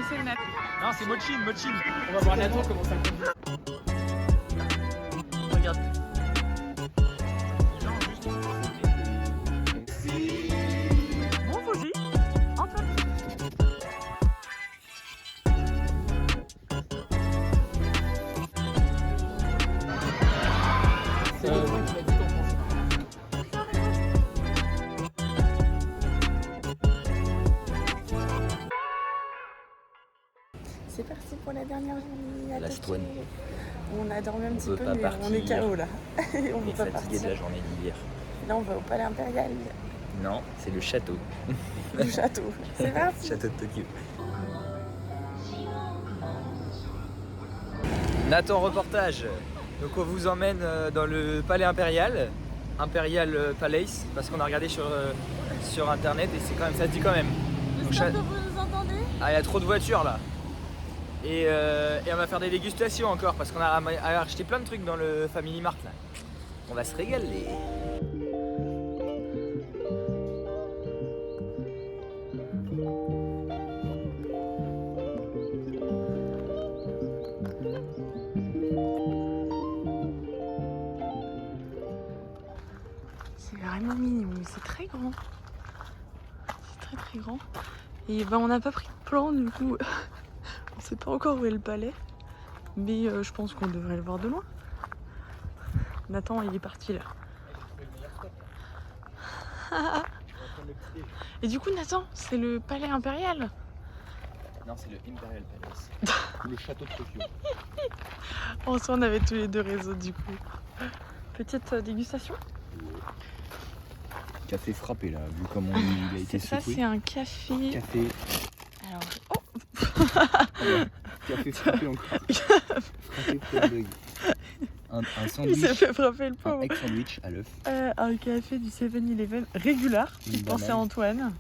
c'est Nat. Non, c'est Mochin, Mochin. On va voir Nathan comment ça conduit. Regarde. Bon, Faugy. Enfin. C'est le point qui m'a dit en France. C'est parti pour la dernière journée à La Tokyo. Stouane. On a dormi un petit peu, pas mais partir. on est KO là. On On veut est pas fatigué partir. de la journée d'hier. Là, on va au Palais Impérial, Non, c'est le château. du château. C'est parti. Château de Tokyo. Nathan, reportage. Donc on vous emmène dans le Palais Impérial. Impérial Palace, parce qu'on a regardé sur internet et c'est quand même, ça se dit quand même. Donc, J'espère que vous nous entendez. Ah, il y a trop de voitures là. Et on va faire des dégustations encore parce qu'on a acheté plein de trucs dans le Family Mart là. On va se régaler. C'est vraiment mignon, mais c'est très grand. C'est très très grand. Et ben, on n'a pas pris de plan du coup. On sait pas encore où est le palais. Mais je pense qu'on devrait le voir de loin. Nathan, il est parti là. Et du coup, Nathan, c'est le Palais Impérial. Non, c'est le Imperial Palace. Le château de Tokyo. En soi, on avait tous les deux réseaux du coup. Petite dégustation. Café frappé là, vu comment il a été Ça, secoué. c'est un café. Café. Alors, oh, Café frappé encore. Frappé pour le bug. Un il sandwich. s'est fait frapper le Un pauvre. egg sandwich à l'œuf. Un café du 7-Eleven régular. Une Qui pensait à banane. Antoine.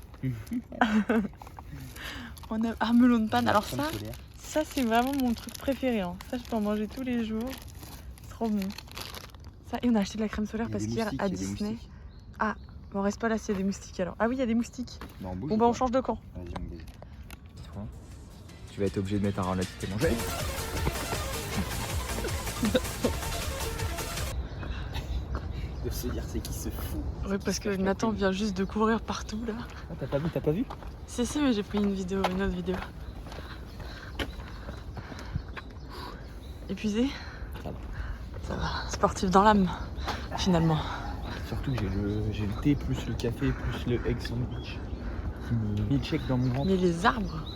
On a melon de panne. Alors Crème solaire. ça c'est vraiment mon truc préféré. Hein. Ça, je peux en manger tous les jours. C'est trop bon. Ça, et on a acheté de la crème solaire Il y a parce des qu'hier moustiques, à il y a des Disney. moustiques. Bon, on reste pas là s'il y a des moustiques alors. Ah oui, il y a des moustiques. Non, bouge Bon, bah, on change de camp. Vas-y, on bouge. Tu vas être obligé de mettre un râle à tes manger. De se dire c'est qui se fout. Oui, parce que Nathan vient juste de courir partout là. Ah, t'as pas vu Si, mais j'ai pris une autre vidéo. Épuisé? Ça va. Ça va. Sportif dans l'âme, finalement. Surtout que j'ai le thé plus le café plus le egg sandwich qui me milkshake dans mon ventre. Mais les arbres,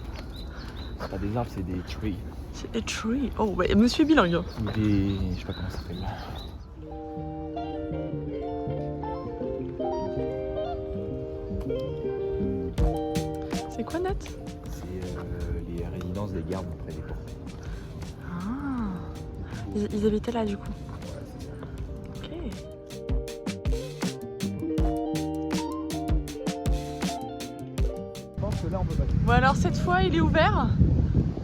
C'est pas des arbres, c'est des trees. c'est a tree. Oh, ouais, monsieur est bilingue. Hein. Ou des. Je sais pas comment ça s'appelle là. C'est quoi, Nat? C'est les résidences des gardes près des portes. Ah. Ils habitaient là, du coup. Ok. Je pense que là on peut passer. Bon, alors cette fois, il est ouvert.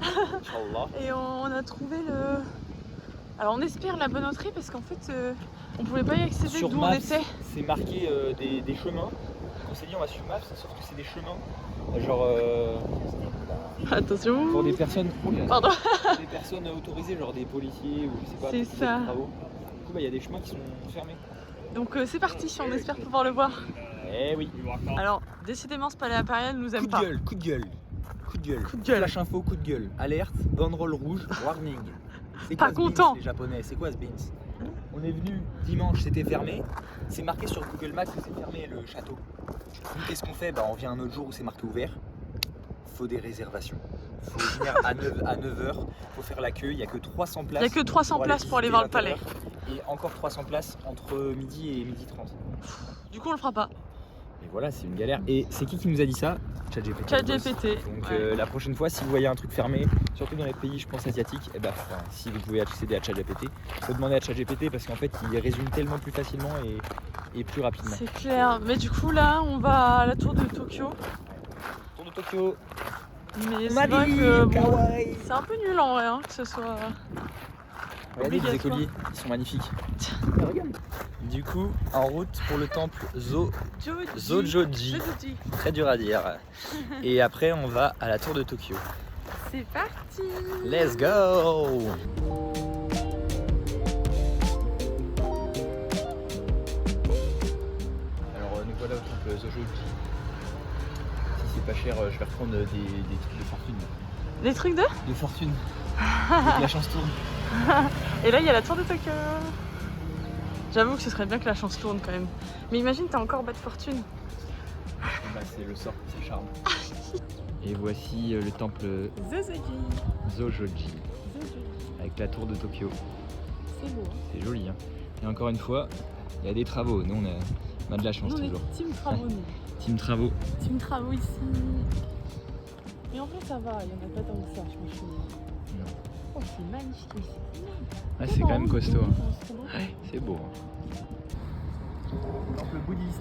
Inch'Allah. Et on a trouvé le... Alors, on espère la bonne entrée parce qu'en fait, on pouvait pas y accéder Sur d'où on Maps, était. c'est marqué des chemins. On s'est dit on va sur Maps, sauf que c'est des chemins. Genre Attention. pour des personnes. Pardon. Des personnes autorisées, genre des policiers ou je sais pas. C'est qui font ça. des travaux. Du coup, bah, il y a des chemins qui sont fermés. Donc, c'est parti, on espère pouvoir le voir. Eh oui. Alors, décidément, ce palais impérial nous aime Coup de pas. gueule, coup de gueule. Coup de gueule. Coup de gueule. Flash info, coup de gueule. Alerte, banderole rouge, warning. C'est Pas quoi ce content. beans, les japonais, c'est quoi ce beans? On est venu dimanche, c'était fermé. C'est marqué sur Google Maps que c'est fermé le château. Nous, qu'est-ce qu'on fait? Bah, on vient un autre jour où c'est marqué ouvert. Faut des réservations. Faut venir à 9h, faut faire la queue. Il n'y a que 300 places. Il n'y a que 300 places pour aller voir le palais. Et encore 300 places entre midi et midi 30. Du coup, on le fera pas. Et voilà, c'est une galère. Et c'est qui nous a dit ça? ChatGPT. ChatGPT. Donc Ouais. la prochaine fois, si vous voyez un truc fermé, surtout dans les pays, je pense asiatiques, et ben, si vous pouvez accéder à ChatGPT, faut demander à ChatGPT parce qu'en fait, il résume tellement plus facilement et plus rapidement. C'est clair. Mais du coup, là, on va à la tour de Tokyo. Tour de Tokyo. Mais c'est vrai que bon, c'est un peu nul en vrai hein, que ce soit. Regardez les obligatoire. écoliers, ils sont magnifiques. Regarde. Du coup, en route pour le temple Zojoji. Très dur à dire. Et après, on va à la tour de Tokyo. C'est parti. Let's go. Alors nous voilà au temple Zojoji. Si c'est pas cher, je vais reprendre des trucs de fortune. Des trucs de De fortune. Avec la chance tourne. Et là, il y a la tour de Tokyo. J'avoue que ce serait bien que la chance tourne quand même. Mais imagine, t'as encore bas de fortune. Bah, c'est le sort qui s'acharne. Et voici le temple Zojoji avec la tour de Tokyo. C'est beau. Hein. C'est joli. Hein. Et encore une fois, il y a des travaux. Nous, on a de la chance Nous, on toujours. est team travaux, nous. Team travaux. Team travaux ici. Mais en vrai, ça va, il n'y en a pas tant que ça, je me souviens. Non. Oh, c'est magnifique ici. Ah, c'est quand même costaud. Hein. C'est beau. Ouais, c'est beau. Hein. Temple bouddhiste.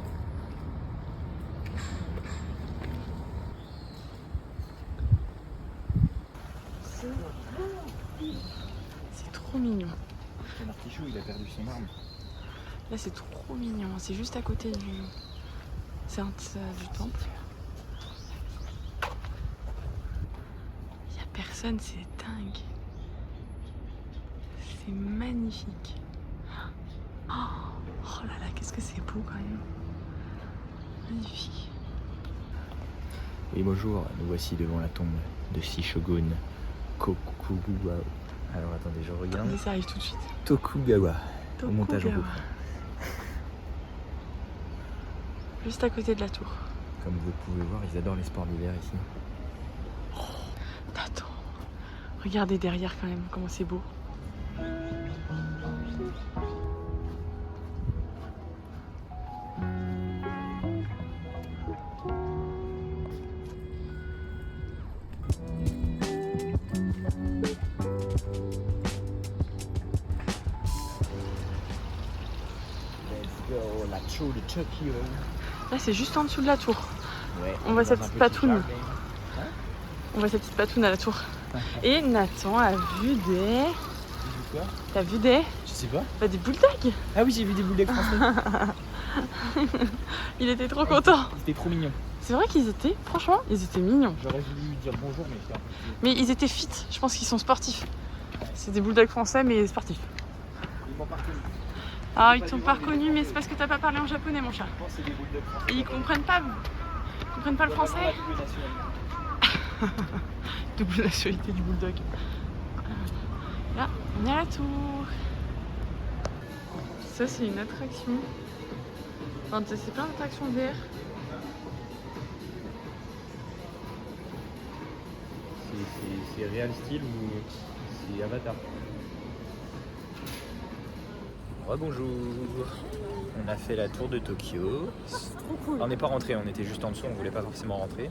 C'est trop mignon. Un artichaut, il a perdu son arme. Là, c'est trop mignon. C'est juste à côté du temple. Il n'y a personne, c'est dingue. C'est magnifique. Oh là là, qu'est-ce que c'est beau quand même. Magnifique. Oui, bonjour. Nous voici devant la tombe de Shishogun Tokugawa. Alors attendez, je regarde. Mais ça arrive tout de suite. Tokugawa. Au montage en Tokugawa. coupe. Juste à côté de la tour. Comme vous pouvez voir, ils adorent les sports d'hiver ici. Attends. Regardez derrière quand même, comment c'est beau. La tour de Tokyo. Là, c'est juste en dessous de la tour. Ouais, On voit sa dans un petite petit patoune. jardin. On voit sa petite patoune à la tour. Et Nathan a vu des... Quoi? T'as vu des... Je sais pas. Bah, des bulldogs. Ah oui, j'ai vu des bulldogs français. Il était trop content. C'était trop mignon. C'est vrai qu'ils étaient, franchement, ils étaient mignons. J'aurais voulu dire bonjour, mais c'est un peu plus- Mais ils étaient fit, je pense qu'ils sont sportifs. C'est des bulldogs français, mais sportifs. Ils m'ont pas reconnu. Ah, ils t'ont pas reconnus, mais c'est parce que t'as pas parlé en japonais, mon chat. Je pense que c'est des bulldogs français. Et ils comprennent pas le français. Double nationalité du bulldog. Là, on est à la tour. Ça, c'est une attraction. Enfin, c'est plein d'attractions VR. C'est Real Style ou c'est Avatar? Rebonjour. On a fait la tour de Tokyo. On n'est pas rentré, on était juste en dessous, on voulait pas forcément rentrer.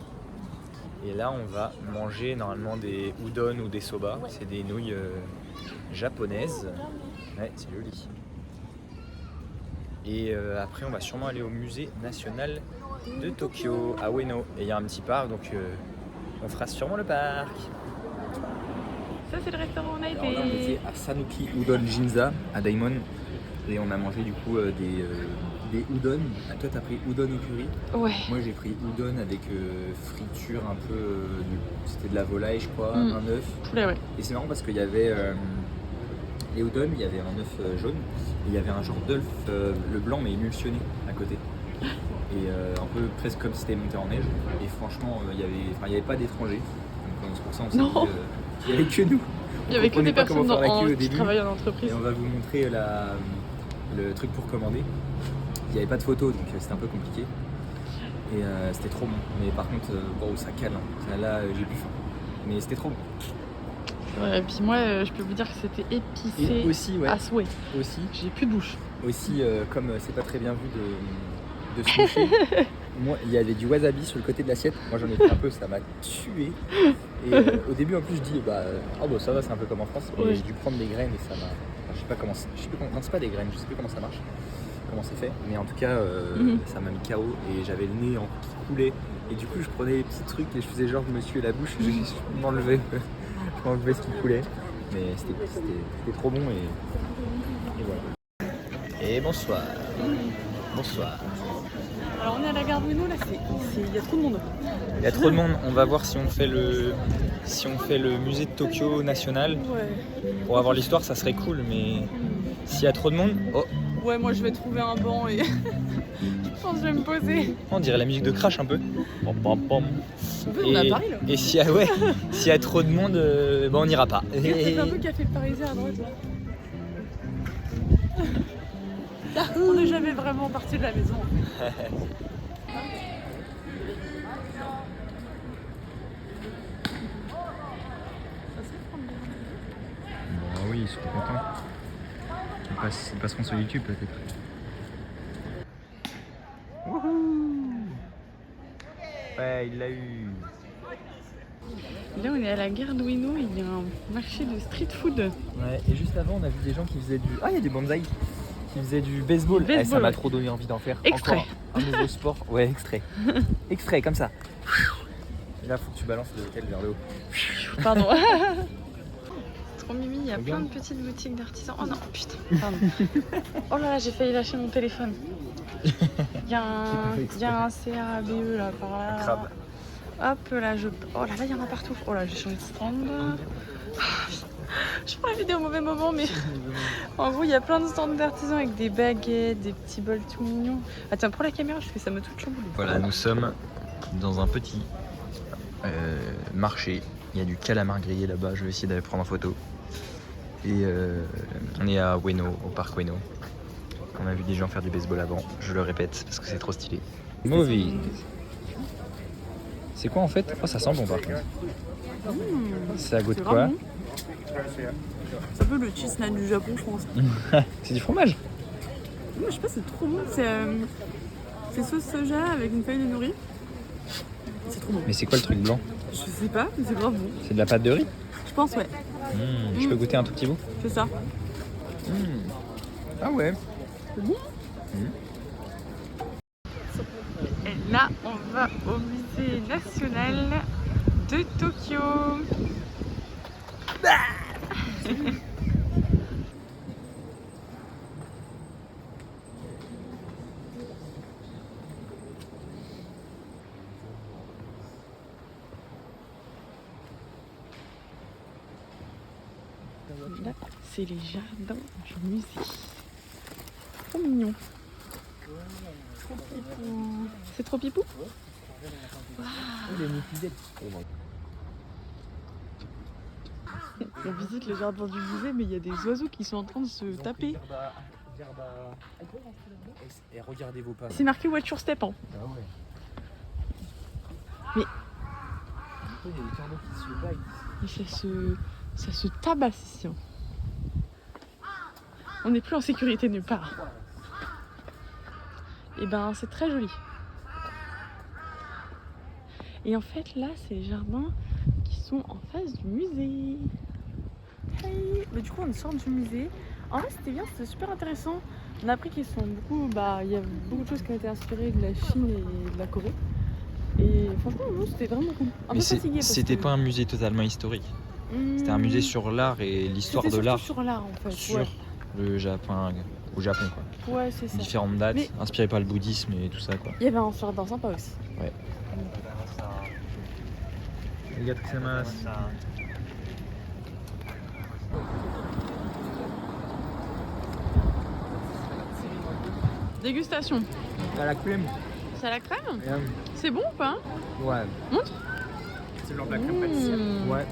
Et là, on va manger normalement des udon ou des soba. C'est des nouilles japonaises. Ouais, c'est joli. Et après, on va sûrement aller au musée national de Tokyo, à Ueno. Et il y a un petit parc, donc on fera sûrement le parc. Ça, c'est le restaurant où on a Alors là, on été. était à Sanuki Udon Ginza, à Daimon. Et on a mangé du coup des udon. Ah, toi, t'as pris udon au curry. Ouais. Moi, j'ai pris udon avec friture un peu. C'était de la volaille, je crois, Mm. un œuf. Poulet, ouais. Et c'est marrant parce qu'il y avait les udon, il y avait un œuf jaune. Et il y avait un genre d'œuf, le blanc, mais émulsionné à côté. Et un peu presque comme si c'était monté en neige. Et franchement, il y avait pas d'étrangers. Donc c'est pour ça qu'on s'est Non. dit qu'il n'y avait que nous. Il y avait que comprenait des pas personnes comment faire la queue au qui début. travaillent en entreprise. Et on va vous montrer le truc pour commander. Il n'y avait pas de photo, donc c'était un peu compliqué. Et c'était trop bon. Mais par contre, bon, ça cale. Hein. Là, j'ai plus faim. Mais c'était trop bon. Ouais, et puis moi, je peux vous dire que c'était épicé Et aussi, ouais, à souhait. aussi, J'ai plus de bouche. comme c'est pas très bien vu de se moucher, moi, il y avait du wasabi sur le côté de l'assiette. Moi, j'en ai pris un peu, ça m'a tué. Et au début, en plus, je dis, ça va, c'est un peu comme en France. Mais Ouais. j'ai dû prendre des graines et ça m'a. Je sais pas comment. Non, c'est pas des graines, je sais plus comment ça marche, comment c'est fait. Mais en tout cas, ça m'a mis KO et j'avais le nez qui coulait. Et du coup, je prenais les petits trucs et je faisais genre, je me suis la bouche, je m'enlevais ce qui coulait. Mais c'était trop bon et voilà. Et bonsoir. Bonsoir. Alors on est à la gare Ueno, là, il y a trop de monde. Il y a trop de monde, on va voir si on fait le Si on fait le musée de Tokyo national, Ouais. pour avoir l'histoire, ça serait cool, mais s'il y a trop de monde, oh, Ouais, moi je vais trouver un banc et je pense que je vais me poser. on dirait la musique de Crash un peu. Pom, pom, pom. En fait, on est à Paris là. Et s'il y a, ouais, s'il y a trop de monde, bah, on n'ira pas. Regarde, c'est un peu café parisien à droite là. On n'est jamais vraiment parti de la maison. Bon, oui, ils sont contents. Ils passeront sur YouTube peut-être. Wouhou! Ouais, il l'a eu. Là, on est à la gare d'Ueno, il y a un marché de street food. Ouais, et juste avant, on a vu des gens qui faisaient du. Ah, il y a des bonsaïs! Qui faisaient du baseball. Du baseball, ça m'a ouais. trop donné envie d'en faire. Extrait. Encore un nouveau sport. Ouais, extrait. Extrait, comme ça. Et là, faut que tu balances le tel vers le haut. Pardon. Trop mimi, il y a plein de petites boutiques d'artisans. Oh non, putain, pardon. Oh là là, j'ai failli lâcher mon téléphone. Il y a un CABE là, par là. Crabe. Hop là, oh là là, il y en a partout. Oh là, j'ai changé de stand. Je prends la vidéo au mauvais moment, mais en gros, il y a plein de stands d'artisans avec des baguettes, des petits bols tout mignons. Ah tiens, prends la caméra, je fais ça me tout chamboulé. Voilà, nous sommes dans un petit marché. Il y a du calamar grillé là-bas, je vais essayer d'aller prendre en photo. Et on est à Ueno, au parc Ueno. On a vu des gens faire du baseball avant, je le répète parce que c'est trop stylé. Mauvais. C'est quoi en fait? Oh, ça sent bon par contre. Ça goûte quoi? C'est un peu le cheese naan du Japon, je pense. C'est du fromage? Je sais pas, c'est trop bon. C'est sauce soja avec une feuille de nori. C'est trop bon. Mais c'est quoi le truc blanc? Je sais pas, mais c'est grave bon. C'est de la pâte de riz? Je pense, ouais. Je peux goûter un tout petit bout? C'est ça. Ah ouais. Et là, on va au musée national de Tokyo. Là, c'est les jardins du musée. Trop mignon. C'est trop pipou. On visite le jardin du musée, mais il y a des oiseaux qui sont en train de se taper. Et regardez vos pas. C'est marqué Watch Your Step. Hein. Ah ouais. Mais- Il y a des corbeaux qui se baillent. Et ça se tabasse ici. Hein. On n'est plus en sécurité nulle part. Et ben c'est très joli. Et en fait là c'est les jardins qui sont en face du musée. Hey. Mais du coup on sort du musée. En vrai c'était bien, c'était super intéressant. On a appris qu'ils sont beaucoup, il y a beaucoup de choses qui ont été inspirées de la Chine et de la Corée. Et franchement nous c'était vraiment cool. Un peu fatigué. C'était pas un musée totalement historique. C'était un musée sur l'art et l'histoire de l'art. Sur l'art en fait. Sur Ouais, le Japon, au Japon quoi. ouais c'est ça. Différentes dates, Mais- inspirées par le bouddhisme et tout ça quoi. Il y avait un jardin sympa aussi. Ouais. Dégustation. À la crème. C'est à la crème? C'est bon ou pas? Ouais. Montre. C'est genre de la crème pâtissière. Mmh. Ouais.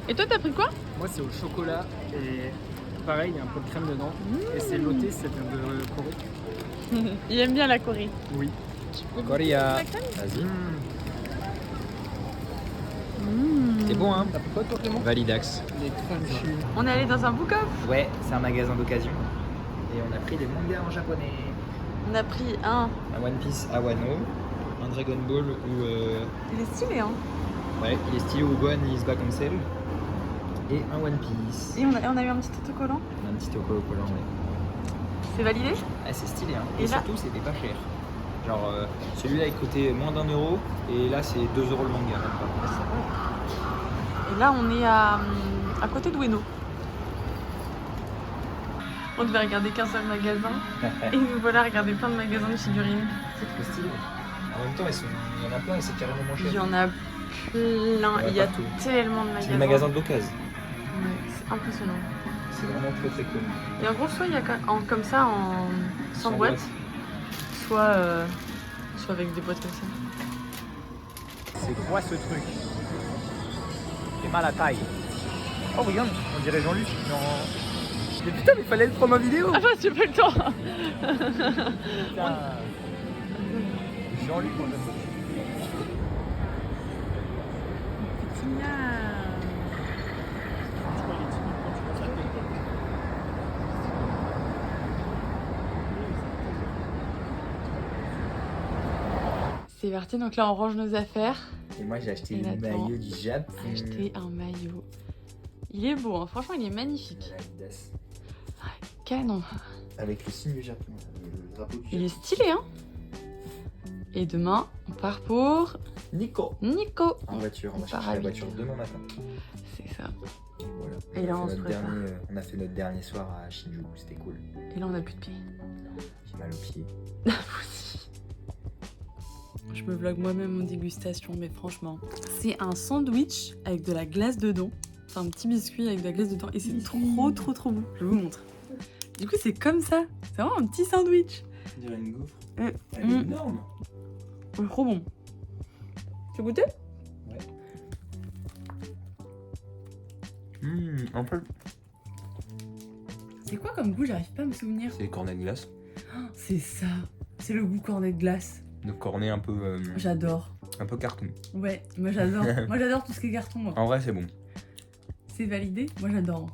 Et toi t'as pris quoi? Moi, c'est au chocolat et pareil, il y a un peu de crème dedans. Et c'est loté, ça vient de Corée. Il aime bien la Corée. Oui. Coria. La crème? Vas-y. Mmh. C'est bon hein? T'as pris quoi, toi, Clément? Validax. Les crunchy. On est allé dans un book-off. Ouais, c'est un magasin d'occasion. Et on a pris des mangas en japonais. On a pris un. Un One Piece à Wano, un Dragon Ball où Il est stylé hein. ouais, il est stylé où Gohan is back on sale. Et un One Piece. Et on a eu un petit autocollant. Un petit autocollant, ouais. C'est validé? Ah, c'est stylé hein. Et Et, là- surtout, c'était pas cher. Genre, celui-là il coûtait moins d'1 euro et là c'est 2 euros le manga. Même pas. Et là on est à côté d'Ueno. On devait regarder qu'un seul magasin. Et nous voilà à regarder plein de magasins de figurines. C'est trop stylé. En même temps, il y en a plein et c'est carrément moins Il y cher. en a plein. Il y a partout. tellement de C'est magasins. le magasin de l'occasion. Ouais, c'est impressionnant. C'est vraiment très très cool. Et en gros, soit il y a comme ça en sans boîte, soit avec des boîtes comme ça. C'est quoi ce truc? J'ai mal à taille. Oh regarde, on dirait Jean-Luc. Non. Mais putain, mais fallait le prendre en vidéo. Ah bah j'ai pas le temps. Putain. Jean-Luc, on l'a C'est parti, donc là on range nos affaires. Et moi j'ai acheté Et le Nathan maillot du Japon. a acheté un maillot. Il est beau, hein. Franchement il est magnifique. Adidas. Canon. Avec le signe japonais, le drapeau du Il est Japon. stylé, hein. Et demain, on part pour Nico. Nico. En voiture, on On va part chercher à la 8 voiture heures. demain matin. C'est ça. Et voilà. Et là, on a se fait notre prépare. on a fait notre dernier soir à Shinjuku, c'était cool. Et là on a plus de pieds. J'ai mal aux pieds. Moi aussi. Je me vlog moi-même en dégustation, mais franchement. C'est un sandwich avec de la glace dedans. C'est un petit biscuit avec de la glace dedans. Et c'est trop bon. Je vous montre. Du coup, c'est comme ça. C'est vraiment un petit sandwich. On dirait une gaufre. Elle Elle est énorme. C'est trop bon. Tu as goûté? En fait, C'est quoi comme goût? J'arrive pas à me souvenir. c'est les cornets de glace. C'est ça. C'est le goût cornet de glace. Le cornet un peu, J'adore. un peu carton. Ouais, moi j'adore. Moi j'adore tout ce qui est carton. Moi. En vrai, c'est bon. C'est validé? Moi j'adore.